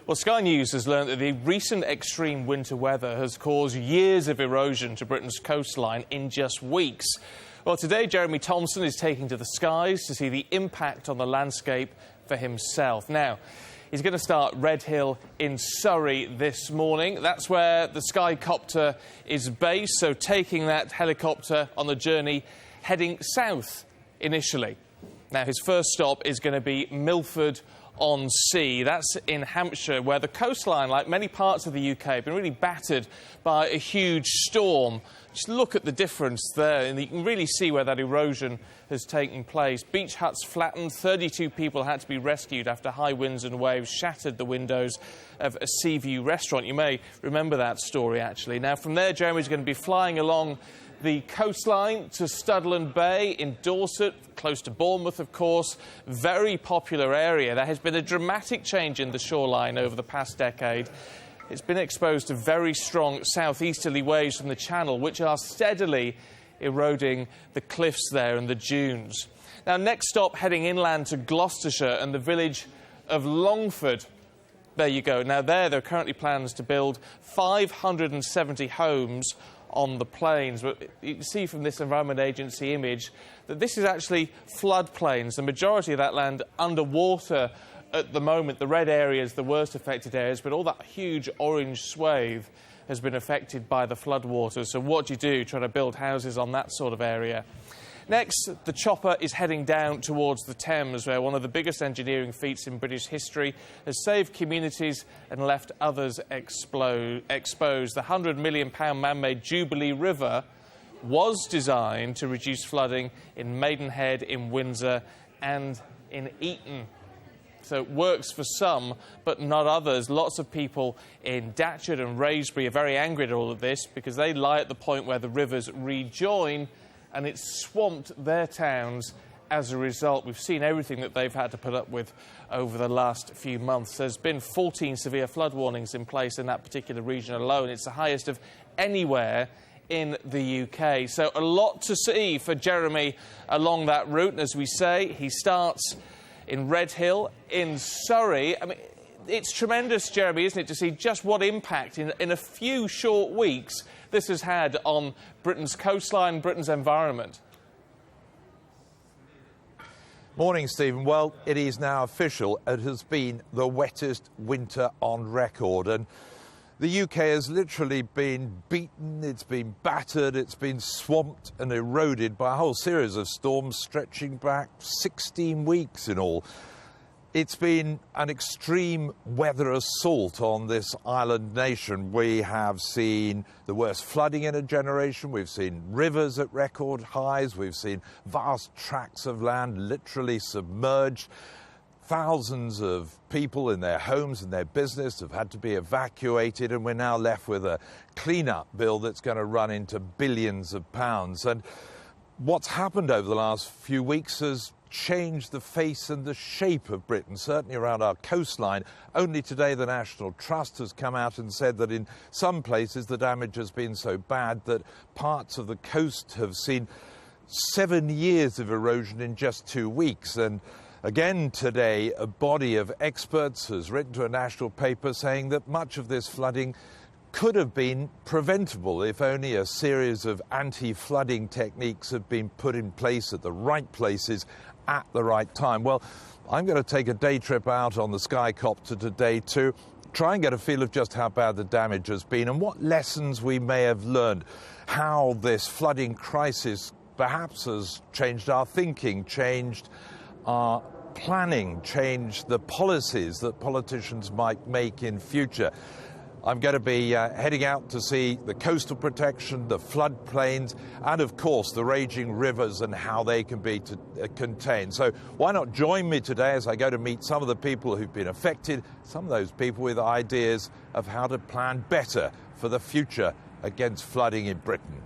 Well, Sky News has learned that the recent extreme winter weather has caused years of erosion to Britain's coastline in just weeks. Well, today Jeremy Thompson is taking to the skies to see the impact on the landscape for himself. Now, he's going to start Redhill in Surrey this morning. That's where the Skycopter is based, so taking that helicopter on the journey heading south initially. Now, his first stop is going to be Milford-on-Sea. That's in Hampshire, where the coastline, like many parts of the UK, have been really battered by a huge storm. Just look at the difference there, and you can really see where that erosion has taken place. Beach huts flattened, 32 people had to be rescued after high winds and waves shattered the windows of a Seaview restaurant. You may remember that story, actually. Now, from there, Jeremy's going to be flying along the coastline to Studland Bay in Dorset, close to Bournemouth, of course. Very popular area. There has been a dramatic change in the shoreline over the past decade. It's been exposed to very strong southeasterly waves from the Channel, which are steadily eroding the cliffs there and the dunes. Now, next stop, heading inland to Gloucestershire and the village of Longford. There you go. Now, there are currently plans to build 570 homes on the plains. But you can see from this Environment Agency image that this is actually floodplains. The majority of that land underwater at the moment. The red areas, the worst affected areas, but all that huge orange swathe has been affected by the floodwaters. So what do? Try to build houses on that sort of area. Next, the chopper is heading down towards the Thames, where one of the biggest engineering feats in British history has saved communities and left others exposed. The £100 million man-made Jubilee River was designed to reduce flooding in Maidenhead, in Windsor and in Eton. So it works for some, but not others. Lots of people in Datchet and Wraysbury are very angry at all of this because they lie at the point where the rivers rejoin, and it's swamped their towns as a result. We've seen everything that they've had to put up with over the last few months. There's been 14 severe flood warnings in place in that particular region alone. It's the highest of anywhere in the UK. So a lot to see for Jeremy along that route. And as we say, he starts in Redhill in Surrey. I mean, it's tremendous, Jeremy, isn't it, to see just what impact in a few short weeks this has had on Britain's coastline, Britain's environment. Morning, Stephen. Well, it is now official. It has been the wettest winter on record, and the UK has literally been beaten, it's been battered, it's been swamped and eroded by a whole series of storms stretching back 16 weeks in all. It's been an extreme weather assault on this island nation. We have seen the worst flooding in a generation. We've seen rivers at record highs. We've seen vast tracts of land literally submerged. Thousands of people in their homes and their business have had to be evacuated, and we're now left with a clean-up bill that's going to run into billions of pounds. And what's happened over the last few weeks has changed the face and the shape of Britain, certainly around our coastline. Only today the National Trust has come out and said that in some places the damage has been so bad that parts of the coast have seen 7 years of erosion in just 2 weeks. And again today, a body of experts has written to a national paper saying that much of this flooding could have been preventable if only a series of anti-flooding techniques had been put in place at the right places at the right time. Well, I'm going to take a day trip out on the Skycopter today to try and get a feel of just how bad the damage has been and what lessons we may have learned, how this flooding crisis perhaps has changed our thinking, changed our planning, changed the policies that politicians might make in future. I'm going to be heading out to see the coastal protection, the floodplains, and of course the raging rivers and how they can be contained. So why not join me today as I go to meet some of the people who've been affected, some of those people with ideas of how to plan better for the future against flooding in Britain.